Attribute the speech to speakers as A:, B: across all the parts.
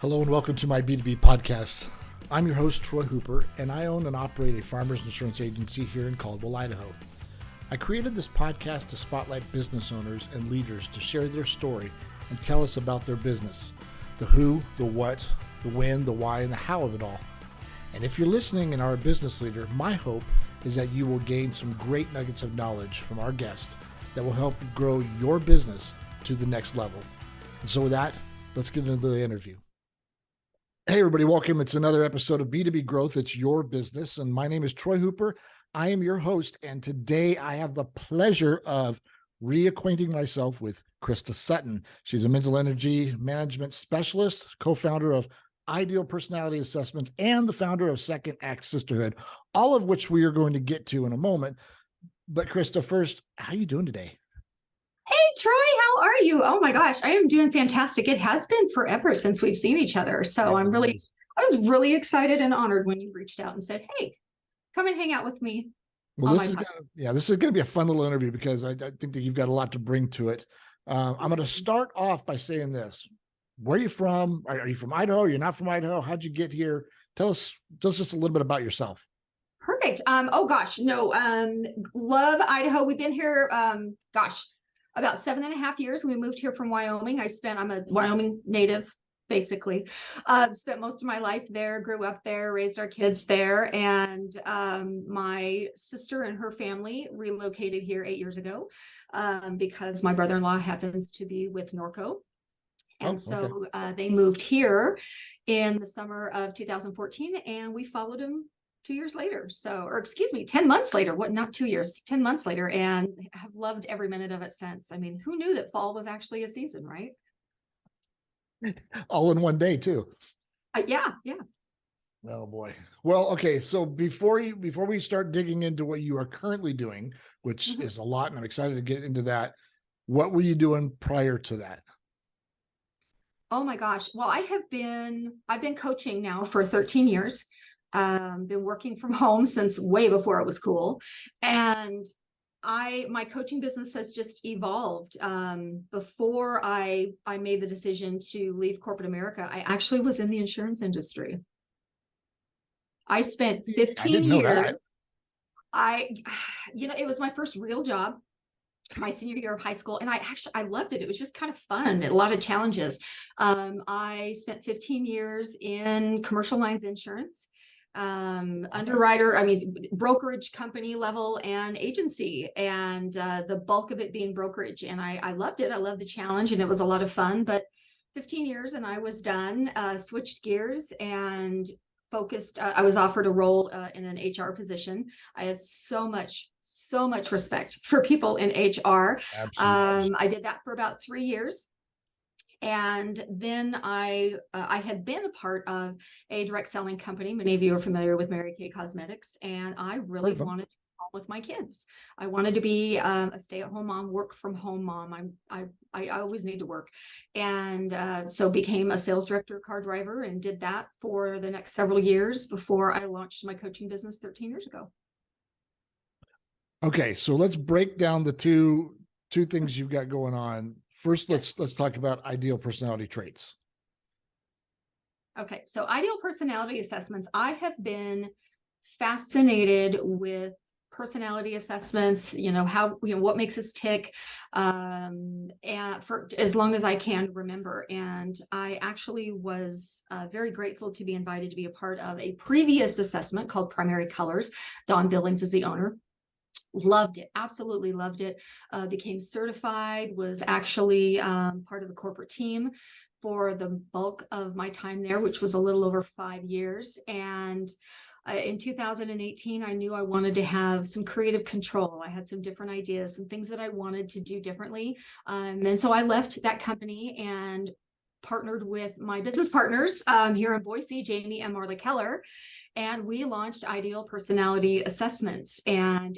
A: Hello and welcome to my B2B podcast. I'm your host, Troy Hooper, and I own and operate a farmers insurance agency here in Caldwell, Idaho. I created this podcast to spotlight business owners and leaders to share their story and tell us about their business, the who, the what, the when, the why, and the how of it all. And if you're listening and are a business leader, my hope is that you will gain some great nuggets of knowledge from our guest that will help grow your business to the next level. And so with that, let's get into the interview. Hey, everybody, welcome. It's another episode of B2B Growth. It's your business. And my name is Troy Hooper. I am your host. And today I have the pleasure of reacquainting myself with Christa Sutton. She's a mental energy management specialist, co-founder of Ideal Personality Assessments, and the founder of Second Act Sisterhood, all of which we are going to get to in a moment. But Christa, first, how are you doing today?
B: Hey, Troy, how are you? Oh my gosh, I am doing fantastic. It has been forever since we've seen each other. So I was really excited and honored when you reached out and said, hey, come and hang out with me.
A: Well, this is going to be a fun little interview because I think that you've got a lot to bring to it. I'm going to start off by saying this. Where are you from? Are you from Idaho? You're not from Idaho? How'd you get here? Tell us just a little bit about yourself.
B: Perfect. Love Idaho. We've been here, about 7.5 years. We moved here from Wyoming. I'm a Wyoming native, basically. Spent most of my life there, grew up there, raised our kids there. And my sister and her family relocated here 8 years ago because my brother-in-law happens to be with Norco. And they moved here in the summer of 2014, and we followed them 2 years later. 10 months later, not 2 years, 10 months later, and have loved every minute of it since. I mean, who knew that fall was actually a season, right?
A: All in one day too.
B: Yeah.
A: Oh boy. Well, okay. So before we start digging into what you are currently doing, which is a lot, and I'm excited to get into that, what were you doing prior to that?
B: Oh my gosh. Well, I've been coaching now for 13 years. Been working from home since way before it was cool. And my coaching business has just evolved. Before I made the decision to leave corporate America, I actually was in the insurance industry. I spent 15 years. It was my first real job, my senior year of high school, and I loved it. It was just kind of fun, a lot of challenges. I spent 15 years in commercial lines insurance, underwriter, brokerage company level and agency, and the bulk of it being brokerage. And I loved it. I loved the challenge, and it was a lot of fun. But 15 years and I was done, switched gears and focused. I was offered a role in an HR position. I had so much respect for people in HR. Absolutely. I did that for about 3 years. And then I had been a part of a direct selling company. Many of you are familiar with Mary Kay Cosmetics, and I really wanted to be home with my kids. I wanted to be a stay-at-home mom, work from home mom. I always need to work, and so became a sales director, car driver, and did that for the next several years before I launched my coaching business 13 years ago.
A: Okay, so let's break down the two things you've got going on. First, let's talk about ideal personality traits.
B: Okay, so ideal personality assessments. I have been fascinated with personality assessments, what makes us tick, and for as long as I can remember. And I actually was very grateful to be invited to be a part of a previous assessment called Primary Colors. Dawn Billings is the owner. Loved it, absolutely loved it. Became certified, was actually part of the corporate team for the bulk of my time there, which was a little over 5 years. And in 2018, I knew I wanted to have some creative control. I had some different ideas, some things that I wanted to do differently. And so I left that company and partnered with my business partners here in Boise, Jamie and Marla Keller. And we launched Ideal Personality Assessments. And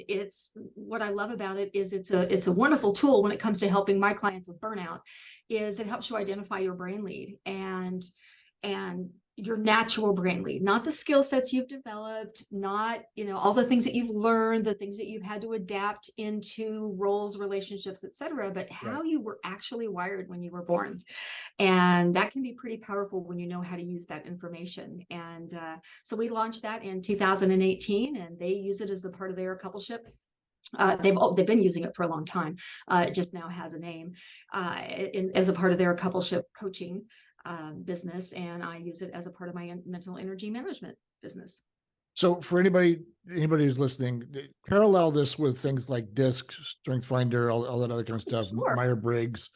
B: what I love about it is it's a wonderful tool when it comes to helping my clients with burnout. Is it helps you identify your brain lead and your natural brain lead, not the skill sets you've developed, not, all the things that you've learned, the things that you've had to adapt into roles, relationships, etc., but
A: Right.
B: how you were actually wired when you were born. And that can be pretty powerful when you know how to use that information. And so we launched that in 2018, and they use it as a part of their coupleship. They've been using it for a long time. It just now has a name as a part of their coupleship coaching business, and I use it as a part of my mental energy management business.
A: So for anybody who's listening, parallel this with things like DISC, Strength Finder, all that other kind of stuff,
B: Sure.
A: Myers-Briggs.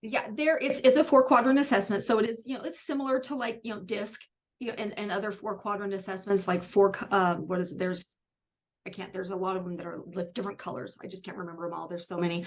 B: Yeah, it's a 4-quadrant assessment, so it is, it's similar to like DISC, and other 4-quadrant assessments like what is it? There's a lot of them that are like different colors. I just can't remember them all. There's so many.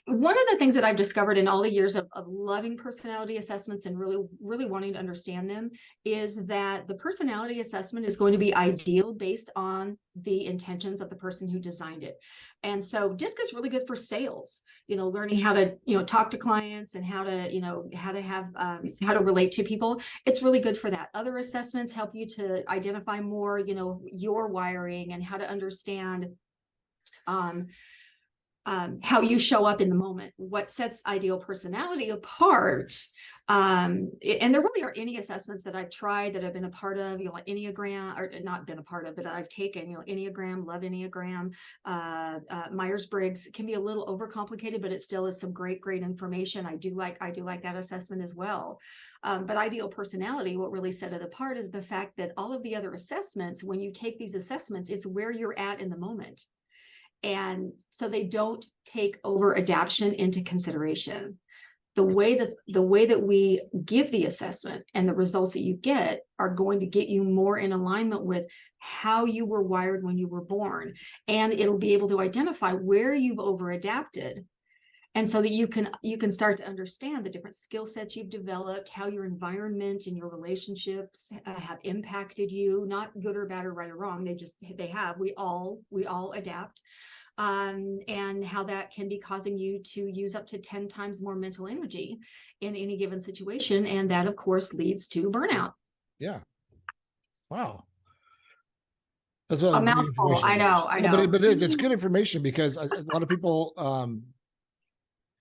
B: One of the things that I've discovered in all the years of loving personality assessments and really, really wanting to understand them is that the personality assessment is going to be ideal based on the intentions of the person who designed it. And so DISC is really good for sales, learning how to, talk to clients and how to relate to people. It's really good for that. Other assessments help you to identify more, your wiring and how to understand how you show up in the moment, what sets ideal personality apart. And there really aren't any assessments that I've tried that I've been a part of, like Enneagram, or not been a part of, but I've taken, Enneagram, love Enneagram, Myers-Briggs. It can be a little overcomplicated, but it still is some great information. I do like that assessment as well. But ideal personality, what really set it apart is the fact that all of the other assessments, when you take these assessments, it's where you're at in the moment. And so they don't take over adaptation into consideration. The way that we give the assessment and the results that you get are going to get you more in alignment with how you were wired when you were born. And it'll be able to identify where you've over adapted. And so that you can start to understand the different skill sets you've developed, how your environment and your relationships have impacted you, not good or bad or right or wrong. They have. We all adapt. And how that can be causing you to use up to 10 times more mental energy in any given situation. And that, of course, leads to burnout.
A: Yeah. Wow. That's a
B: A
A: great
B: mouthful.
A: information.
B: I know.
A: But it's good information because a lot of people,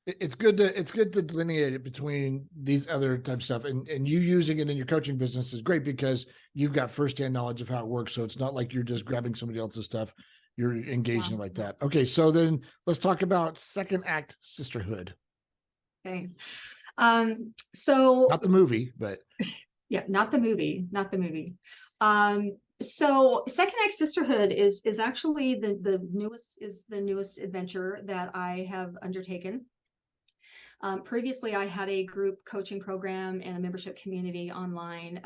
A: it's good to delineate it between these other type of stuff, and you using it in your coaching business is great because you've got firsthand knowledge of how it works. So it's not like you're just grabbing somebody else's stuff. You're engaging like that. Okay. So then let's talk about Second Act Sisterhood.
B: Okay. So
A: not the movie, but
B: yeah, not the movie. So Second Act Sisterhood is actually the newest adventure that I have undertaken. Previously, I had a group coaching program and a membership community online.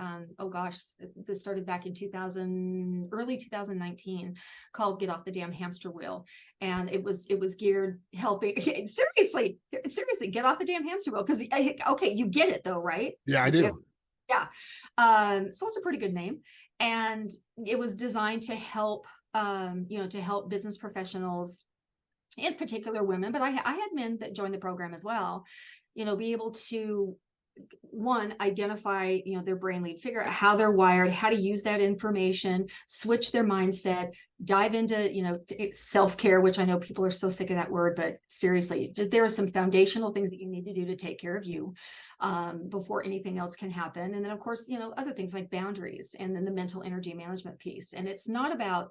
B: This started back in early 2019, called Get Off the Damn Hamster Wheel. And it was geared helping, seriously, get off the damn hamster wheel. Because, okay, you get it though, right?
A: Yeah, I do.
B: Yeah. So it's a pretty good name. And it was designed to help, to help business professionals, in particular women, but I had men that joined the program as well, be able to, one, identify, their brain lead, figure out how they're wired, how to use that information, switch their mindset, dive into, self-care, which I know people are so sick of that word, but seriously, there are some foundational things that you need to do to take care of you before anything else can happen. And then, of course, other things like boundaries, and then the mental energy management piece. And it's not about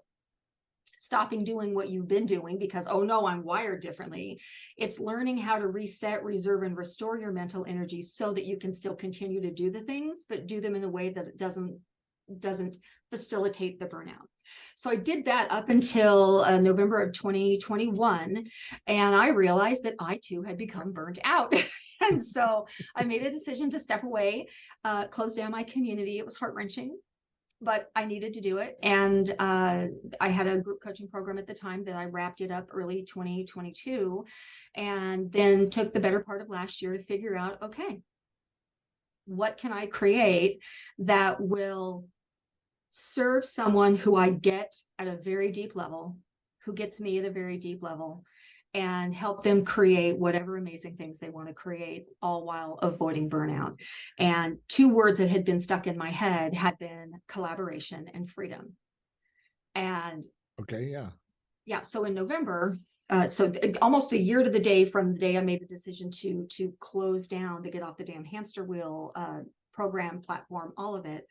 B: stopping doing what you've been doing because, oh no, I'm wired differently. It's learning how to reset, reserve, and restore your mental energy so that you can still continue to do the things, but do them in a way that it doesn't facilitate the burnout. So I did that up until November of 2021, and I realized that I too had become burnt out. And so I made a decision to step away, close down my community. It was heart-wrenching, but I needed to do it. And I had a group coaching program at the time that I wrapped it up early 2022, and then took the better part of last year to figure out, okay, what can I create that will serve someone who I get at a very deep level, who gets me at a very deep level, and help them create whatever amazing things they want to create, all while avoiding burnout. And two words that had been stuck in my head had been collaboration and freedom. And
A: Okay, yeah.
B: yeah, so in November, almost a year to the day from the day I made the decision to close down, to get off the damn hamster wheel, program, platform, all of it.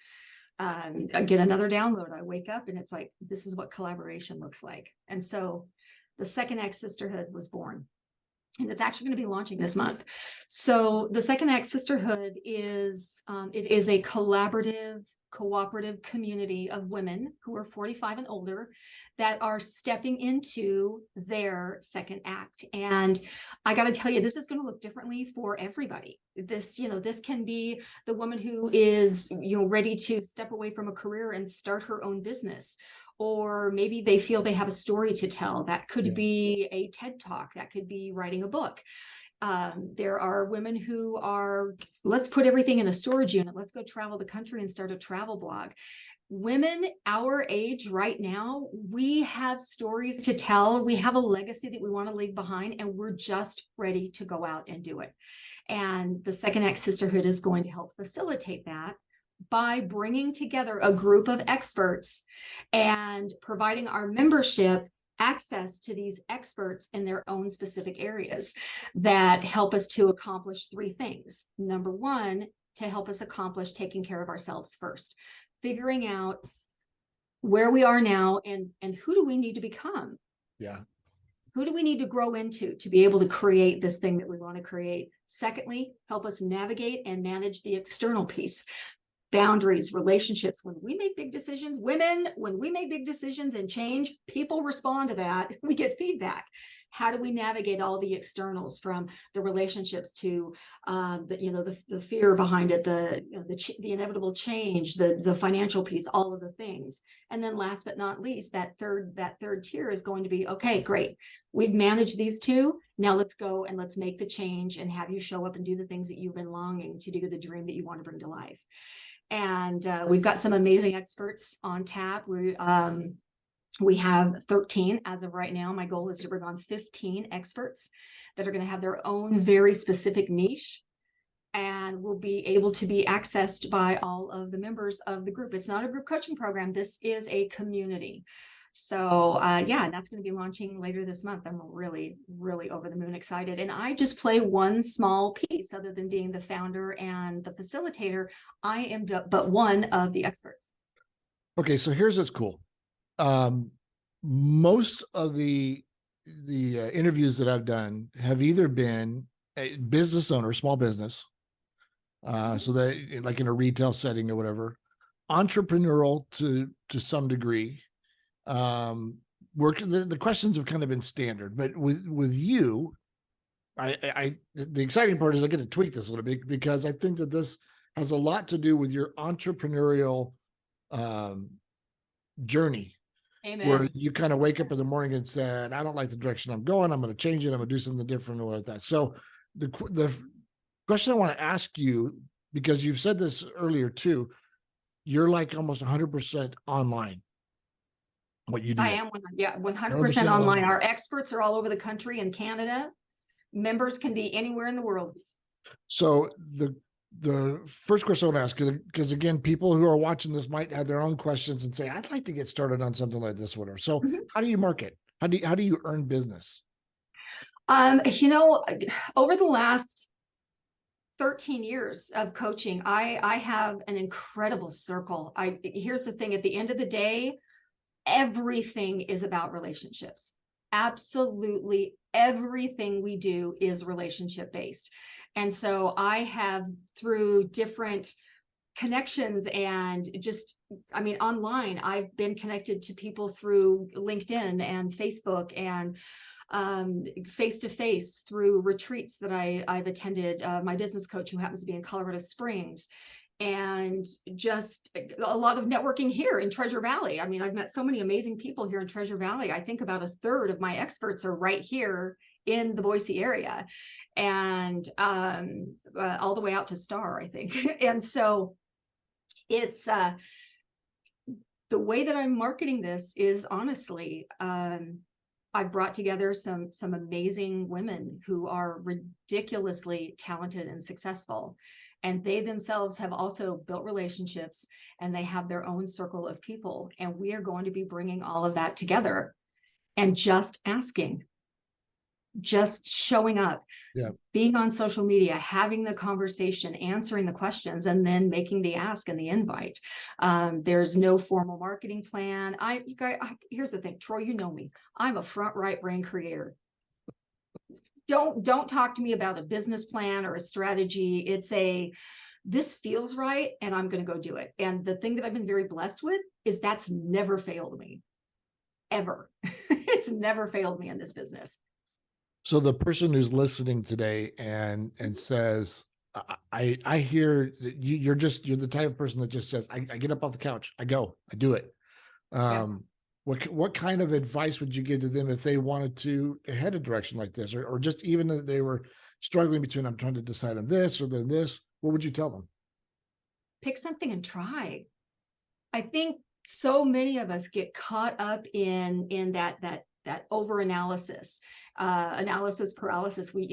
B: I get another download. I wake up and it's like, this is what collaboration looks like. And so the Second Act Sisterhood was born. And it's actually going to be launching this month. So the Second Act Sisterhood is it is a collaborative, cooperative community of women who are 45 and older that are stepping into their second act. And I got to tell you, this is going to look differently for everybody. This can be the woman who is, ready to step away from a career and start her own business. Or maybe they feel they have a story to tell. That could be a TED Talk. That could be writing a book. There are women who are, let's put everything in a storage unit. Let's go travel the country and start a travel blog. Women our age right now, we have stories to tell. We have a legacy that we want to leave behind, and we're just ready to go out and do it. And the Second Act Sisterhood is going to help facilitate that by bringing together a group of experts and providing our membership access to these experts in their own specific areas that help us to accomplish three things. Number one, to help us accomplish taking care of ourselves first, figuring out where we are now and who do we need to become?
A: Yeah.
B: Who do we need to grow into to be able to create this thing that we want to create? Secondly, help us navigate and manage the external piece. Boundaries, relationships. When we make big decisions, women, when we make big decisions and change, people respond to that. We get feedback. How do we navigate all the externals, from the relationships to the fear behind it, the inevitable change, the financial piece, all of the things. And then last but not least, that third tier is going to be, okay, great. We've managed these two. Now let's go and let's make the change and have you show up and do the things that you've been longing to do, the dream that you want to bring to life. And we've got some amazing experts on tap. We have 13 as of right now. My goal is to bring on 15 experts that are going to have their own very specific niche and will be able to be accessed by all of the members of the group. It's not a group coaching program. This is a community. So and that's going to be launching later this month. I'm really, really over the moon excited. And I just play one small piece. Other than being the founder and the facilitator, I am but one of the experts.
A: Okay, so here's what's cool. Most of the interviews that I've done have either been a business owner, small business, so that like in a retail setting or whatever, entrepreneurial to some degree. The questions have kind of been standard, but with you, the exciting part is I get to tweak this a little bit, because I think that this has a lot to do with your entrepreneurial journey.
B: Amen.
A: Where you kind of wake up in the morning and said, I don't like the direction I'm going. I'm going to change it. I'm going to do something different or like that. So the question I want to ask you, because you've said this earlier too, you're like almost 100% online. What you do.
B: I am 100% online. Our experts are all over the country and Canada. Members can be anywhere in the world.
A: So the first question I want to ask, because again, people who are watching this might have their own questions and say, I'd like to get started on something like this, whatever. So how do you market? How do you earn business?
B: Over the last 13 years of coaching, I have an incredible circle. Here's the thing, at the end of the day, everything is about relationships. Absolutely everything we do is relationship based. And so I have, through different connections and online, I've been connected to people through LinkedIn and Facebook and face-to-face through retreats that I've attended. My business coach, who happens to be in Colorado Springs, and just a lot of networking here in Treasure Valley. I mean, I've met so many amazing people here in Treasure Valley. I think about a third of my experts are right here in the Boise area, and all the way out to Star, I think. And so it's the way that I'm marketing this is honestly I've brought together some amazing women who are ridiculously talented and successful. And they themselves have also built relationships, and they have their own circle of people. And we are going to be bringing all of that together and just asking, just showing up,
A: Yeah.
B: being on social media, having the conversation, answering the questions, and then making the ask and the invite. There's no formal marketing plan. Here's the thing, Troy, you know me. I'm a front right brain creator. Don't talk to me about a business plan or a strategy. It's this feels right, and I'm going to go do it. And the thing that I've been very blessed with is that's never failed me, ever. It's never failed me in this business.
A: So the person who's listening today and says, I hear that you're the type of person that just says, I get up off the couch, I go, I do it.
B: Yeah.
A: What kind of advice would you give to them if they wanted to head a direction like this, or just even if they were struggling between, I'm trying to decide on this or then this, what would you tell them?
B: Pick something and try. I think so many of us get caught up in that over analysis, analysis paralysis. We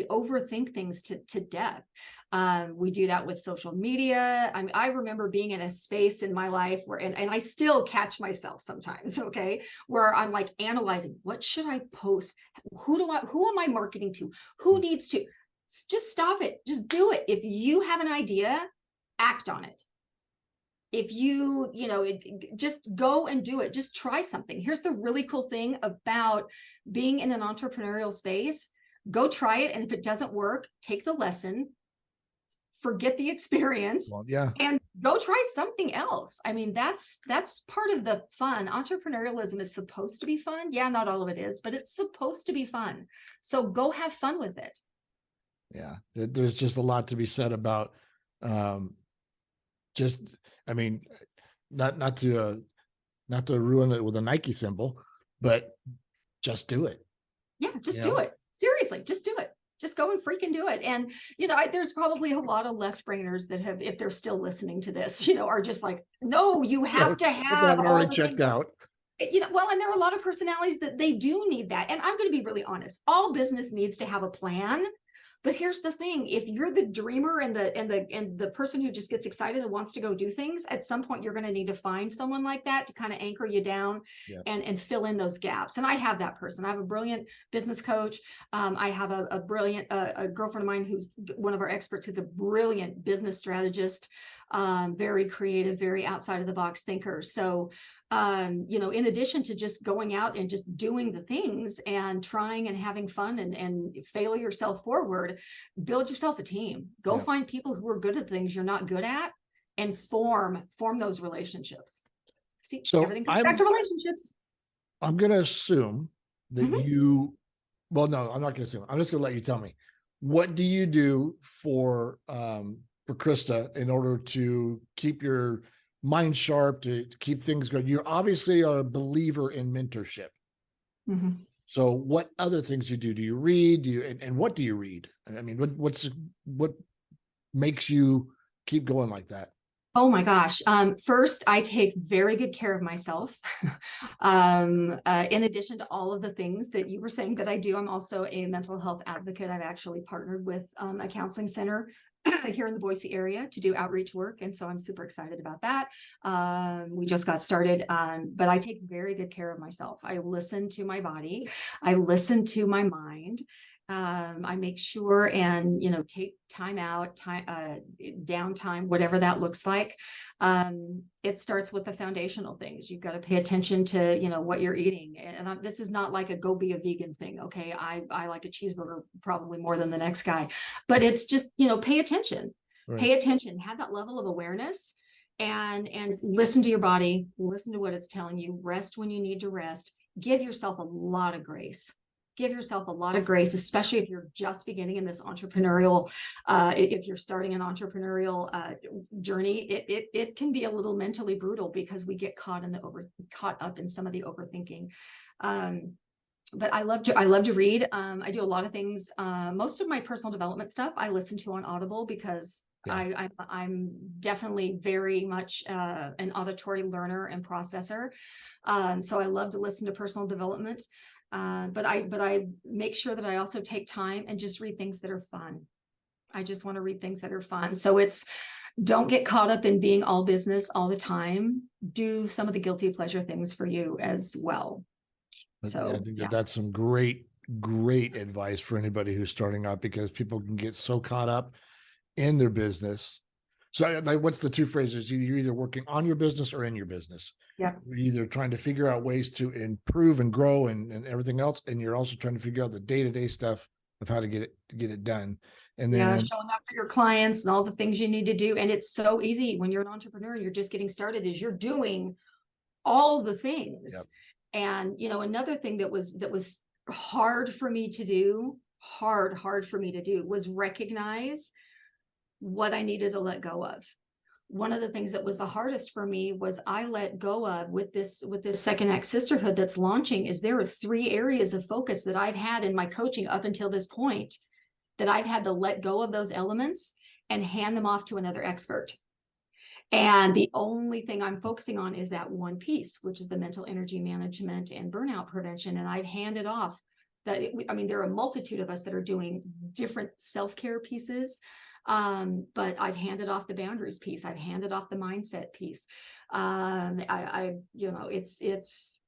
B: overthink things to death. We do that with social media. I remember being in a space in my life where, and I still catch myself sometimes, okay, where I'm like analyzing, what should I post? Who am I marketing to? Who needs to? Just stop it. Just do it. If you have an idea, act on it. If just go and do it. Just try something. Here's the really cool thing about being in an entrepreneurial space. Go try it, and if it doesn't work, take the lesson, forget the experience, and go try something else. I mean, that's part of the fun. Entrepreneurialism is supposed to be fun. Yeah, not all of it is, but it's supposed to be fun. So go have fun with it.
A: Yeah, there's just a lot to be said about just, I mean, not to ruin it with a Nike symbol, but just do it.
B: Yeah, just do it. Seriously, just do it. Just go and freaking do it. And, there's probably a lot of left brainers that have, if they're still listening to this, are just like, no, you have to have
A: already checked out.
B: Well, and there are a lot of personalities that they do need that. And I'm going to be really honest. All business needs to have a plan. But here's the thing: if you're the dreamer and the person who just gets excited and wants to go do things, at some point you're going to need to find someone like that to kind of anchor you down and fill in those gaps. And I have that person. I have a brilliant business coach. I have a brilliant a girlfriend of mine who's one of our experts, who's a brilliant business strategist, very creative, very outside of the box thinker. So in addition to just going out and just doing the things and trying and having fun and fail yourself forward, build yourself a team. Go find people who are good at things you're not good at, and form those relationships. See, so everything comes back to relationships.
A: I'm going to assume that well, no, I'm not going to assume. I'm just going to let you tell me. What do you do for Christa in order to keep your mind sharp, to keep things going? You obviously are a believer in mentorship. So what other things you do? Do you read? And what do you read? I mean, what makes you keep going like that?
B: Oh my gosh. First, I take very good care of myself. In addition to all of the things that you were saying that I do, I'm also a mental health advocate. I've actually partnered with a counseling center here in the Boise area to do outreach work. And so I'm super excited about that. We just got started, but I take very good care of myself. I listen to my body. I listen to my mind. I make sure and, take time out, downtime, whatever that looks like. It starts with the foundational things. You've got to pay attention to, what you're eating. And this is not like a go be a vegan thing. Okay. I like a cheeseburger probably more than the next guy, but it's just, pay attention, pay attention, have that level of awareness, and listen to your body, listen to what it's telling you, rest when you need to rest, give yourself a lot of grace. Give yourself a lot of grace, especially if you're just beginning in this entrepreneurial, if you're starting an entrepreneurial journey. It can be a little mentally brutal because we get caught up in some of the overthinking. But I love to read. I do a lot of things. Most of my personal development stuff I listen to on Audible because I'm definitely very much an auditory learner and processor. So I love to listen to personal development. But I make sure that I also take time and just read things that are fun. I just want to read things that are fun. So don't get caught up in being all business all the time. Do some of the guilty pleasure things for you as well. So
A: I think that's some great advice for anybody who's starting out, because people can get so caught up in their business. So like, what's the two phrases? You're either working on your business or in your business.
B: Yeah.
A: You're either trying to figure out ways to improve and grow and everything else. And you're also trying to figure out the day-to-day stuff of how to get it done. And then
B: showing up for your clients and all the things you need to do. And it's so easy when you're an entrepreneur and you're just getting started, is you're doing all the things.
A: Yep.
B: And, another thing that was hard for me to do, hard for me to do, was recognize what I needed to let go of. One of the things that was the hardest for me was I let go of with this Second Act Sisterhood that's launching, is there are 3 areas of focus that I've had in my coaching up until this point that I've had to let go of those elements and hand them off to another expert. And the only thing I'm focusing on is that one piece, which is the mental energy management and burnout prevention. And I've handed off that. There are a multitude of us that are doing different self-care pieces. But I've handed off the boundaries piece. I've handed off the mindset piece. It's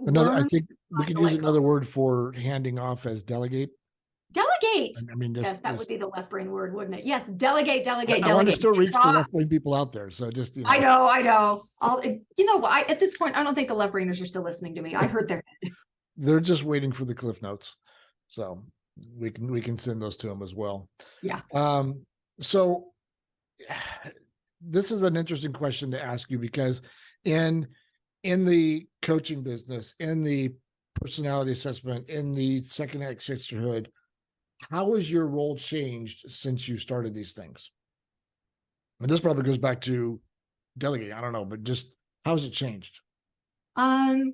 A: another, I think we could use another word for handing off as delegate.
B: Delegate.
A: Yes,
B: that would be the left brain word, wouldn't it? Yes, delegate.
A: I want to still reach the left brain people out there. So just,
B: I know. At this point, I don't think the left brainers are still listening to me. I heard
A: they're just waiting for the cliff notes. So we can send those to them as well.
B: Yeah.
A: So this is an interesting question to ask you, because in the coaching business, in the personality assessment, in the Second Act Sisterhood, how has your role changed since you started these things? And this probably goes back to delegating. I don't know, but just how has it changed?
B: There's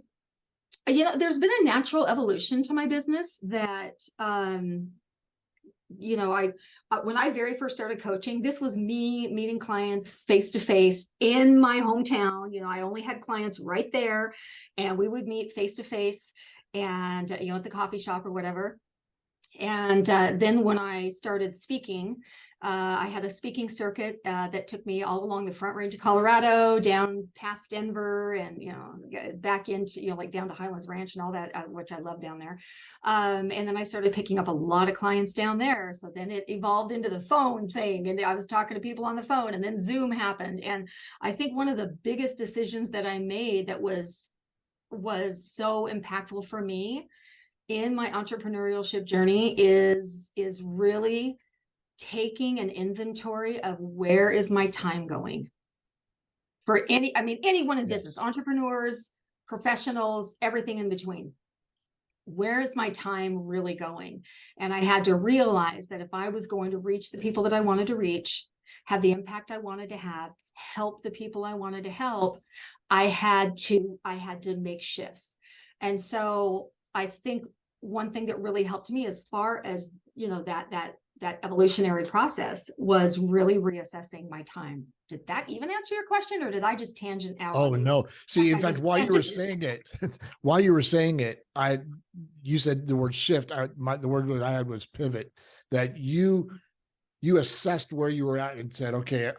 B: been a natural evolution to my business that, when I very first started coaching, this was me meeting clients face to face in my hometown. I only had clients right there, and we would meet face to face and, at the coffee shop or whatever. And then when I started speaking, I had a speaking circuit that took me all along the Front Range of Colorado, down past Denver, and back into like down to Highlands Ranch and all that, which I love down there. And then I started picking up a lot of clients down there. So then it evolved into the phone thing, and I was talking to people on the phone, and then Zoom happened. And I think one of the biggest decisions that I made that was so impactful for me in my entrepreneurship journey is really taking an inventory of where is my time going. For anyone in business, entrepreneurs, professionals, everything in between. Where is my time really going? And I had to realize that if I was going to reach the people that I wanted to reach, have the impact I wanted to have, help the people I wanted to help, I had to make shifts. And so I think one thing that really helped me as far as, that evolutionary process was really reassessing my time. Did that even answer your question, or did I just tangent out?
A: Oh, no. See, in fact, while you were saying it, you said the word shift. The word that I had was pivot, that you assessed where you were at and said, okay,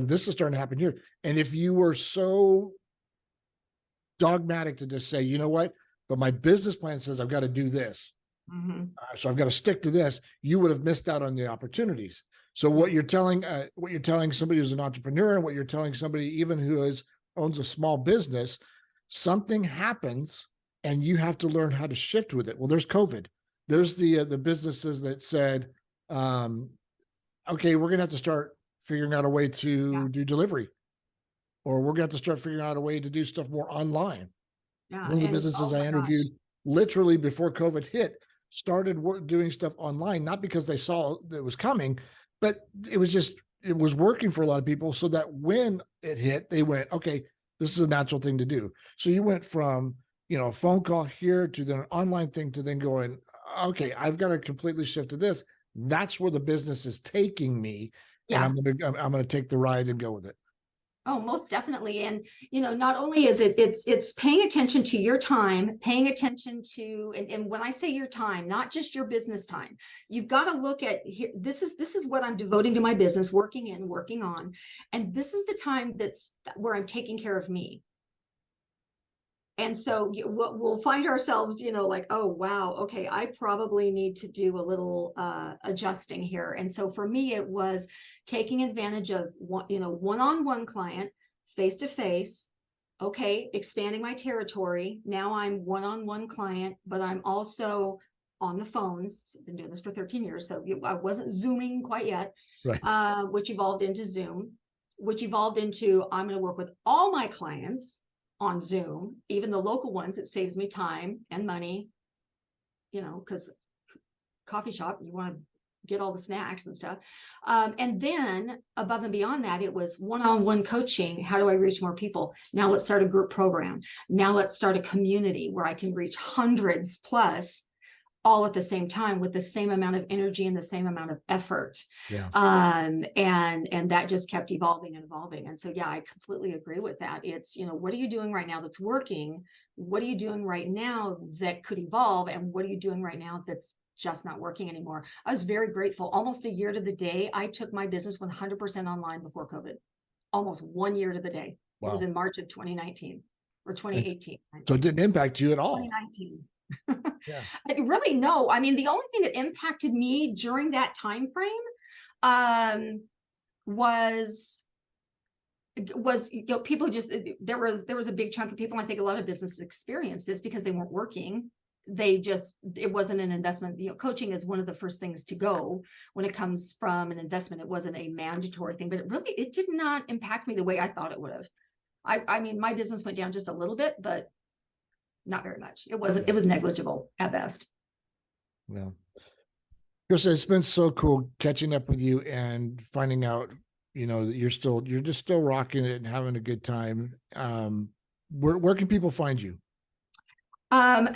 A: this is starting to happen here. And if you were so dogmatic to just say, you know what, but my business plan says I've got to do this. Mm-hmm. So I've got to stick to this. You would have missed out on the opportunities. So what you're telling somebody who's an entrepreneur, and what you're telling somebody even who owns a small business, something happens and you have to learn how to shift with it. Well, there's COVID. There's the businesses that said, okay, we're going to have to start figuring out a way to do delivery, or we're going to have to start figuring out a way to do stuff more online. Yeah, one of the businesses I interviewed literally before COVID hit started doing stuff online, not because they saw it was coming, but it was working for a lot of people, so that when it hit, they went, okay, this is a natural thing to do. So you went from, a phone call here to then an online thing to then going, okay, I've got to completely shift to this. That's where the business is taking me. Yeah. And I'm going to take the ride and go with it.
B: Oh, most definitely. And, not only is it's paying attention to your time, paying attention to, and when I say your time, not just your business time, you've got to look at here, this is what I'm devoting to my business, working in, working on. And this is the time where I'm taking care of me. And so we'll find ourselves, like, oh, wow, okay, I probably need to do a little adjusting here. And so for me, it was taking advantage of one-on-one client, face to face. Okay, expanding my territory. Now I'm one-on-one client, but I'm also on the phones. I've been doing this for 13 years, so I wasn't Zooming quite yet,
A: Right.
B: which evolved into Zoom, which evolved into I'm going to work with all my clients on Zoom, even the local ones. It saves me time and money, because coffee shop, you want to get all the snacks and stuff. And then above and beyond that, it was one-on-one coaching. How do I reach more people? Now let's start a group program. Now let's start a community where I can reach hundreds plus all at the same time with the same amount of energy and the same amount of effort.
A: Yeah.
B: And that just kept evolving and evolving. And so, yeah, I completely agree with that. It's, what are you doing right now that's working? What are you doing right now that could evolve? And what are you doing right now that's just not working anymore? I was very grateful. Almost a year to the day, I took my business 100% online before COVID. Almost 1 year to the day. Wow. It was in March of 2019 or 2018.
A: So it didn't impact you at all.
B: 2019.
A: Yeah.
B: Really, no. I mean, the only thing that impacted me during that time frame was people just there was a big chunk of people, and I think a lot of businesses experienced this because they weren't working. It wasn't an investment. Coaching is one of the first things to go when it comes from an investment. It wasn't a mandatory thing, but it did not impact me the way I thought it would have. I mean, my business went down just a little bit, but not very much. It was negligible at best.
A: Yeah. Christa, it's been so cool catching up with you and finding out, that you're just still rocking it and having a good time. Where can people find you?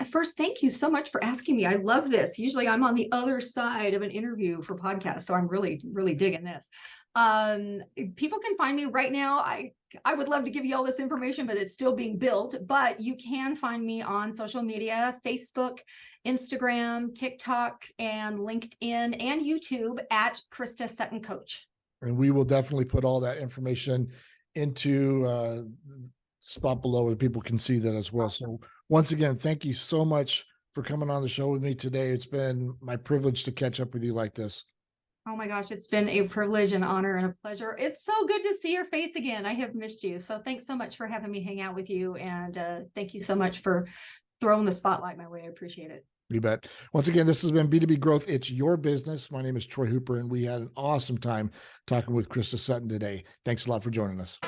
B: First, thank you so much for asking me. I love this. Usually I'm on the other side of an interview for podcasts, so I'm really, really digging this. People can find me right now. I would love to give you all this information, but it's still being built. But you can find me on social media: Facebook, Instagram, TikTok, and LinkedIn, and YouTube at Christa Sutton Coach.
A: And we will definitely put all that information into spot below, where people can see that as well. So once again, thank you so much for coming on the show with me today. It's been my privilege to catch up with you like this.
B: Oh my gosh, it's been a privilege, an honor, and a pleasure. It's so good to see your face again. I have missed you. So thanks so much for having me hang out with you. And thank you so much for throwing the spotlight my way. I appreciate it.
A: You bet. Once again, this has been B2B Growth. It's your business. My name is Troy Hooper, and we had an awesome time talking with Christa Sutton today. Thanks a lot for joining us.